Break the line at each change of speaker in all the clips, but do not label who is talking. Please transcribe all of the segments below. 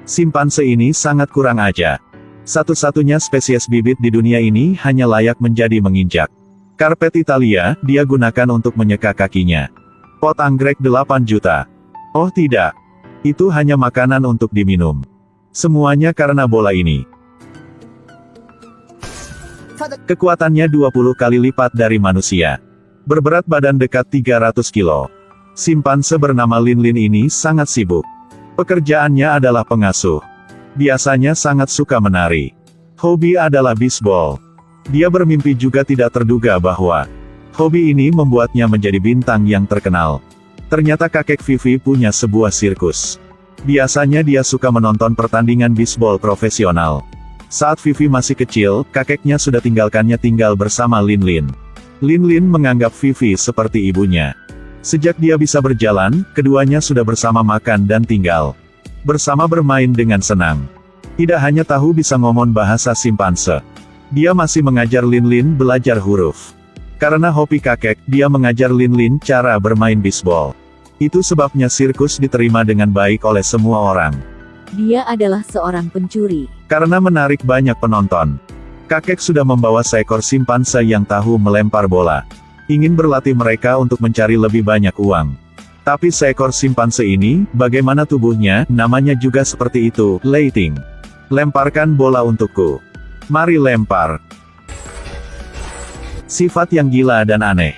Simpanse ini sangat kurang aja. Satu-satunya spesies bibit di dunia ini hanya layak menjadi menginjak karpet Italia, dia gunakan untuk menyeka kakinya. Pot anggrek 8 juta. Oh tidak. Itu hanya makanan untuk diminum. Semuanya karena bola ini. Kekuatannya 20 kali lipat dari manusia. Berberat badan dekat 300 kilo. Simpanse bernama Lin ini sangat sibuk. Pekerjaannya adalah pengasuh. Biasanya sangat suka menari. Hobi adalah bisbol. Dia bermimpi juga tidak terduga bahwa hobi ini membuatnya menjadi bintang yang terkenal. Ternyata kakek Vivi punya sebuah sirkus. Biasanya dia suka menonton pertandingan bisbol profesional. Saat Vivi masih kecil, kakeknya sudah tinggal bersama Lin. Lin menganggap Vivi seperti ibunya. Sejak dia bisa berjalan, keduanya sudah bersama makan dan tinggal bersama bermain dengan senang. Tidak hanya tahu bisa ngomong bahasa simpanse. Dia masih mengajar Lin belajar huruf. Karena hobi kakek, dia mengajar Lin cara bermain bisbol. Itu sebabnya sirkus diterima dengan baik oleh semua orang.
Dia adalah seorang pencuri.
Karena menarik banyak penonton. Kakek sudah membawa seekor simpanse yang tahu melempar bola. Ingin berlatih mereka untuk mencari lebih banyak uang. Tapi seekor simpanse ini, bagaimana tubuhnya, namanya juga seperti itu, Leiting. Lemparkan bola untukku. Mari lempar. Sifat yang gila dan aneh.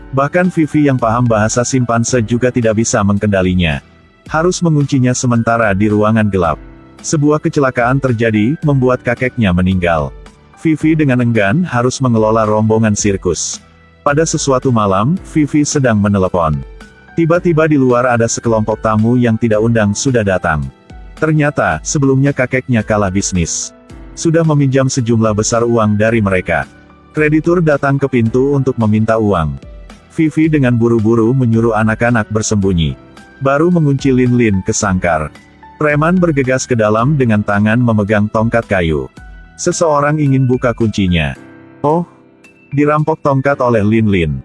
Bahkan Vivi yang paham bahasa simpanse juga tidak bisa mengendalinya. Harus menguncinya sementara di ruangan gelap. Sebuah kecelakaan terjadi, membuat kakeknya meninggal. Vivi dengan enggan harus mengelola rombongan sirkus. Pada sesuatu malam, Vivi sedang menelepon. Tiba-tiba di luar ada sekelompok tamu yang tidak undang sudah datang. Ternyata, sebelumnya kakeknya kalah bisnis. Sudah meminjam sejumlah besar uang dari mereka. Kreditur datang ke pintu untuk meminta uang. Vivi dengan buru-buru menyuruh anak-anak bersembunyi. Baru mengunci Lin ke sangkar. Preman bergegas ke dalam dengan tangan memegang tongkat kayu. Seseorang ingin buka kuncinya. Oh, dirampok tongkat oleh Lin.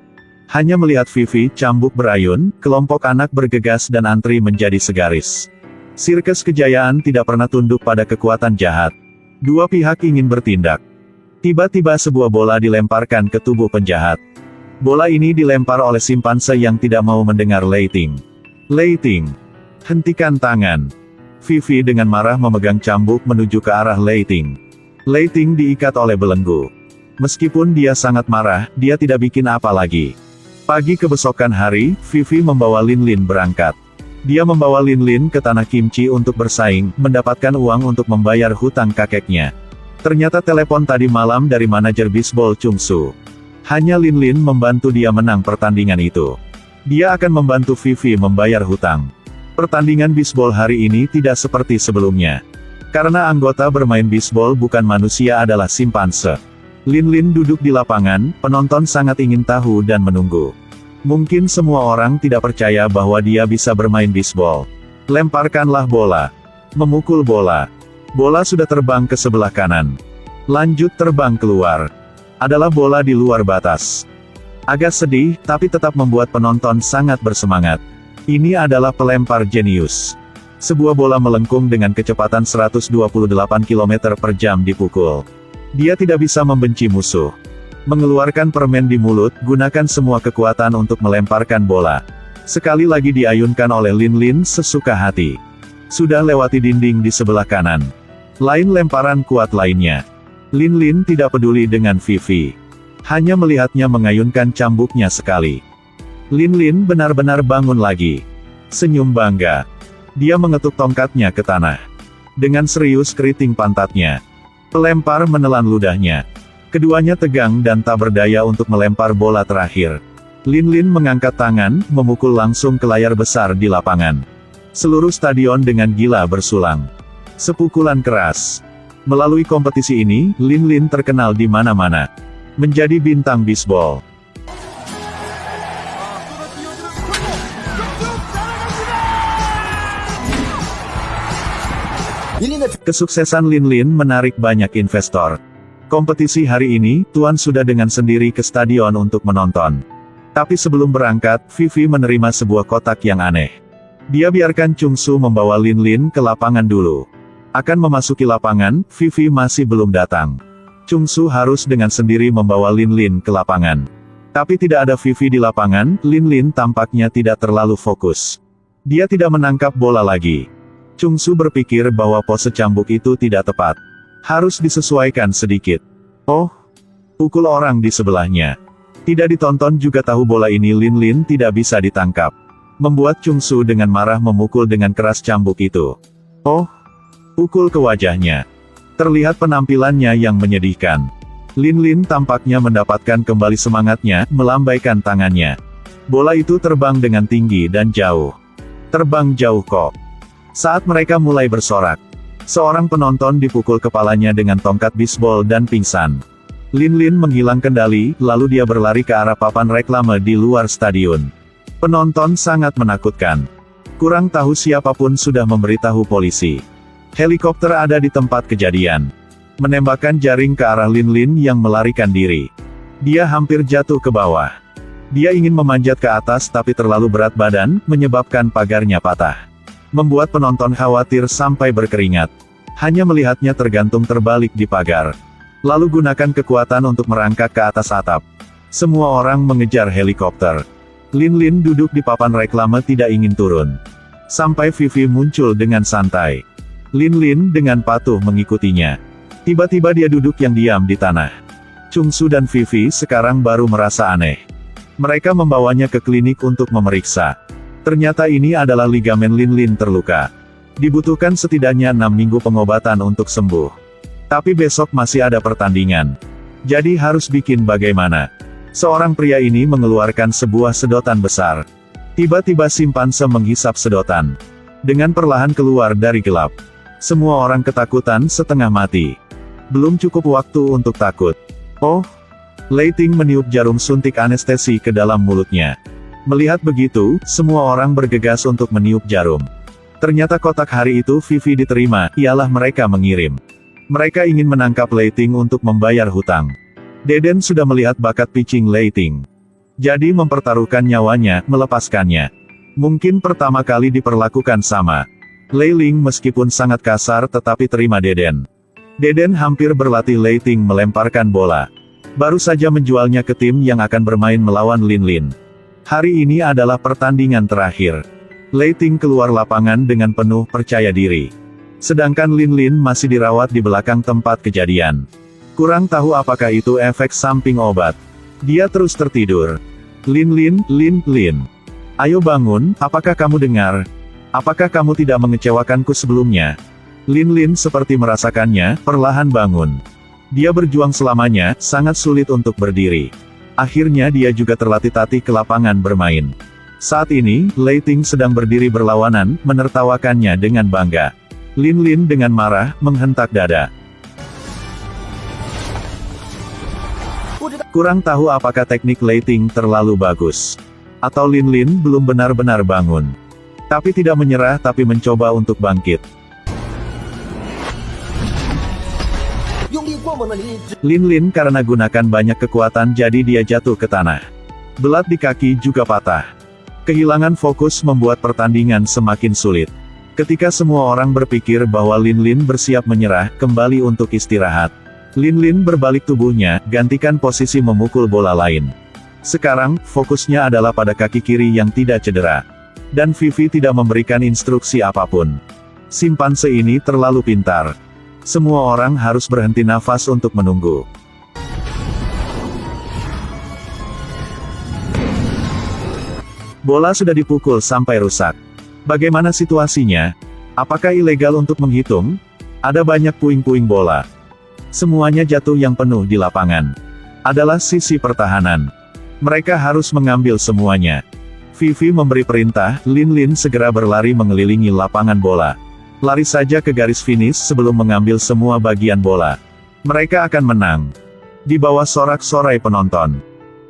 Hanya melihat Vivi cambuk berayun, kelompok anak bergegas dan antri menjadi segaris. Sirkus kejayaan tidak pernah tunduk pada kekuatan jahat. Dua pihak ingin bertindak. Tiba-tiba sebuah bola dilemparkan ke tubuh penjahat. Bola ini dilempar oleh simpanse yang tidak mau mendengar Leiting. Leiting, hentikan tangan. Vivi dengan marah memegang cambuk menuju ke arah Leiting. Leiting diikat oleh belenggu. Meskipun dia sangat marah, dia tidak bikin apa lagi. Pagi kebesokan hari, Vivi membawa Lin berangkat. Dia membawa Lin ke tanah kimchi untuk bersaing, mendapatkan uang untuk membayar hutang kakeknya. Ternyata telepon tadi malam dari manajer bisbol Chung Su. Hanya Lin membantu dia menang pertandingan itu. Dia akan membantu Vivi membayar hutang. Pertandingan bisbol hari ini tidak seperti sebelumnya. Karena anggota bermain bisbol bukan manusia adalah simpanse. Lin duduk di lapangan, penonton sangat ingin tahu dan menunggu. Mungkin semua orang tidak percaya bahwa dia bisa bermain bisbol. Lemparkanlah bola. Memukul bola. Bola sudah terbang ke sebelah kanan. Lanjut terbang keluar. Adalah bola di luar batas. Agak sedih, tapi tetap membuat penonton sangat bersemangat. Ini adalah pelempar jenius. Sebuah bola melengkung dengan kecepatan 128 km per jam dipukul. Dia tidak bisa membenci musuh. Mengeluarkan permen di mulut, gunakan semua kekuatan untuk melemparkan bola. Sekali lagi diayunkan oleh Lin sesuka hati. Sudah lewati dinding di sebelah kanan. Lain lemparan kuat lainnya. Lin tidak peduli dengan Vivi. Hanya melihatnya mengayunkan cambuknya sekali. Lin benar-benar bangun lagi. Senyum bangga. Dia mengetuk tongkatnya ke tanah. Dengan serius keriting pantatnya. Pelempar menelan ludahnya. Keduanya tegang dan tak berdaya untuk melempar bola terakhir. Lin mengangkat tangan, memukul langsung ke layar besar di lapangan. Seluruh stadion dengan gila bersulang. Sepukulan keras. Melalui kompetisi ini, Lin terkenal di mana-mana. Menjadi bintang bisbol. Kesuksesan Lin menarik banyak investor. Kompetisi hari ini, Tuan sudah dengan sendiri ke stadion untuk menonton. Tapi sebelum berangkat, Vivi menerima sebuah kotak yang aneh. Dia biarkan Chung Su membawa Lin ke lapangan dulu. Akan memasuki lapangan, Vivi masih belum datang. Chung Su harus dengan sendiri membawa Lin Lin ke lapangan. Tapi tidak ada Vivi di lapangan, Lin Lin tampaknya tidak terlalu fokus. Dia tidak menangkap bola lagi. Chung Su berpikir bahwa pose cambuk itu tidak tepat. Harus disesuaikan sedikit. Oh, pukul orang di sebelahnya. Tidak ditonton juga tahu bola ini Lin Lin tidak bisa ditangkap. Membuat Chung Su dengan marah memukul dengan keras cambuk itu. Oh, pukul ke wajahnya. Terlihat penampilannya yang menyedihkan. Lin Lin tampaknya mendapatkan kembali semangatnya, melambaikan tangannya. Bola itu terbang dengan tinggi dan jauh. Terbang jauh kok. Saat mereka mulai bersorak, seorang penonton dipukul kepalanya dengan tongkat bisbol dan pingsan. Lin Lin menghilang kendali, lalu dia berlari ke arah papan reklame di luar stadion. Penonton sangat menakutkan. Kurang tahu siapapun sudah memberitahu polisi. Helikopter ada di tempat kejadian. Menembakkan jaring ke arah Lin Lin yang melarikan diri. Dia hampir jatuh ke bawah. Dia ingin memanjat ke atas tapi terlalu berat badan, menyebabkan pagarnya patah. Membuat penonton khawatir sampai berkeringat. Hanya melihatnya tergantung terbalik di pagar. Lalu gunakan kekuatan untuk merangkak ke atas atap. Semua orang mengejar helikopter. Lin Lin duduk di papan reklame tidak ingin turun. Sampai Vivi muncul dengan santai. Lin Lin dengan patuh mengikutinya. Tiba-tiba dia duduk yang diam di tanah. Chung Su dan Vivi sekarang baru merasa aneh. Mereka membawanya ke klinik untuk memeriksa. Ternyata ini adalah ligamen Lin Lin terluka. Dibutuhkan setidaknya 6 minggu pengobatan untuk sembuh. Tapi besok masih ada pertandingan. Jadi harus bikin bagaimana. Seorang pria ini mengeluarkan sebuah sedotan besar. Tiba-tiba simpanse menghisap sedotan. Dengan perlahan keluar dari gelap. Semua orang ketakutan setengah mati. Belum cukup waktu untuk takut. Oh, Lei Ting meniup jarum suntik anestesi ke dalam mulutnya. Melihat begitu, semua orang bergegas untuk meniup jarum. Ternyata kotak hari itu Vivi diterima, ialah mereka mengirim. Mereka ingin menangkap Lei Ting untuk membayar hutang. Deden sudah melihat bakat pitching Lei Ting. Jadi mempertaruhkan nyawanya, melepaskannya. Mungkin pertama kali diperlakukan sama. Lei Ling meskipun sangat kasar tetapi terima Deden. Deden hampir berlatih Lei Ting melemparkan bola. Baru saja menjualnya ke tim yang akan bermain melawan Lin Lin. Hari ini adalah pertandingan terakhir. Lei Ting keluar lapangan dengan penuh percaya diri. Sedangkan Lin Lin masih dirawat di belakang tempat kejadian. Kurang tahu apakah itu efek samping obat. Dia terus tertidur. Lin Lin. Ayo bangun, apakah kamu dengar? Apakah kamu tidak mengecewakanku sebelumnya? Lin Lin seperti merasakannya, perlahan bangun. Dia berjuang selamanya, sangat sulit untuk berdiri. Akhirnya dia juga terlatih-tatih ke lapangan bermain. Saat ini, Lei Ting sedang berdiri berlawanan, menertawakannya dengan bangga. Lin Lin dengan marah, menghentak dada. Kurang tahu apakah teknik Lei Ting terlalu bagus. Atau Lin Lin belum benar-benar bangun. Tapi tidak menyerah tapi mencoba untuk bangkit. Lin Lin karena gunakan banyak kekuatan jadi dia jatuh ke tanah. Belat di kaki juga patah. Kehilangan fokus membuat pertandingan semakin sulit. Ketika semua orang berpikir bahwa Lin Lin bersiap menyerah, kembali untuk istirahat. Lin Lin berbalik tubuhnya, gantikan posisi memukul bola lain. Sekarang, fokusnya adalah pada kaki kiri yang tidak cedera. Dan Vivi tidak memberikan instruksi apapun. Simpanse ini terlalu pintar. Semua orang harus berhenti nafas untuk menunggu. Bola sudah dipukul sampai rusak. Bagaimana situasinya? Apakah ilegal untuk menghitung? Ada banyak puing-puing bola. Semuanya jatuh yang penuh di lapangan. Adalah sisi pertahanan. Mereka harus mengambil semuanya. Vivi memberi perintah, Lin Lin segera berlari mengelilingi lapangan bola. Lari saja ke garis finish sebelum mengambil semua bagian bola. Mereka akan menang. Di bawah sorak-sorai penonton.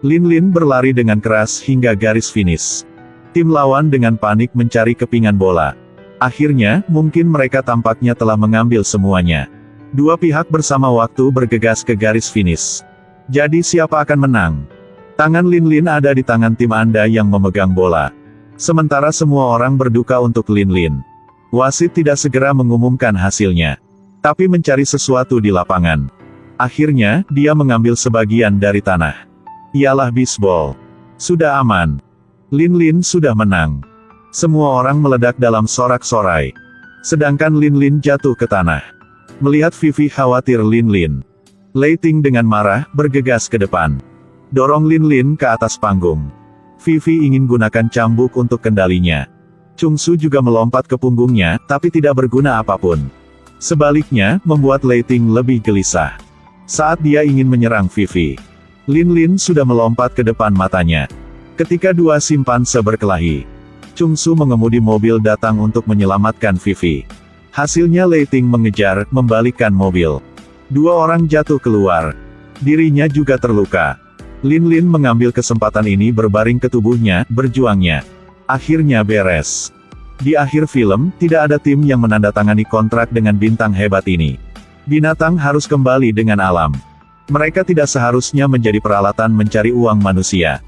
Lin Lin berlari dengan keras hingga garis finish. Tim lawan dengan panik mencari kepingan bola. Akhirnya, mungkin mereka tampaknya telah mengambil semuanya. Dua pihak bersama waktu bergegas ke garis finish. Jadi siapa akan menang? Tangan Lin Lin ada di tangan tim Anda yang memegang bola. Sementara semua orang berduka untuk Lin Lin. Wasit tidak segera mengumumkan hasilnya, tapi mencari sesuatu di lapangan. Akhirnya, dia mengambil sebagian dari tanah. Ialah bisbol. Sudah aman. Lin Lin sudah menang. Semua orang meledak dalam sorak-sorai. Sedangkan Lin Lin jatuh ke tanah. Melihat Vivi khawatir Lin Lin, Lei Ting dengan marah, bergegas ke depan. Dorong Lin Lin ke atas panggung. Vivi ingin gunakan cambuk untuk kendalinya. Chung Su juga melompat ke punggungnya, tapi tidak berguna apapun. Sebaliknya, membuat Lei Ting lebih gelisah. Saat dia ingin menyerang Vivi, Lin Lin sudah melompat ke depan matanya. Ketika dua simpanse berkelahi, Chung Su mengemudi mobil datang untuk menyelamatkan Vivi. Hasilnya Lei Ting mengejar, membalikkan mobil. Dua orang jatuh keluar. Dirinya juga terluka. Lin Lin mengambil kesempatan ini berbaring ke tubuhnya, berjuangnya. Akhirnya beres. Di akhir film, tidak ada tim yang menandatangani kontrak dengan bintang hebat ini. Binatang harus kembali dengan alam. Mereka tidak seharusnya menjadi peralatan mencari uang manusia.